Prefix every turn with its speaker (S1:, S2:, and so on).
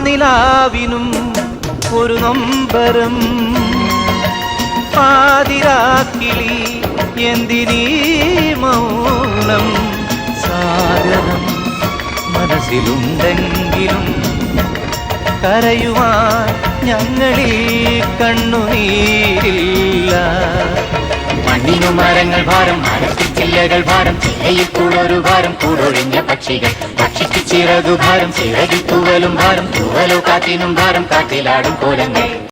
S1: നിലാവിനും ഒരു നൊമ്പരം പാതിരാക്കിളി എന്തിനീ മൗനം സാഗരം മനസ്സിലുണ്ടെങ്കിലും കരയുവാൻ ഞങ്ങളിൽ കണ്ണുനീരില്ല.
S2: മണ്ണിനു മരങ്ങൾ ഭാരം, മരത്തിൽ ചില്ലകൾ ഭാരം, ചില്ലയിൽ കൂടൊരു ഭാരം, കൂടൊഴിഞ്ഞ പക്ഷികൾ പക്ഷിക്ക് ചിറകു ഭാരം, ചിറകിൽ തൂവലും ഭാരം, തൂവലോ കാറ്റിനും ഭാരം, കാറ്റിലാടും കോലങ്ങൾ.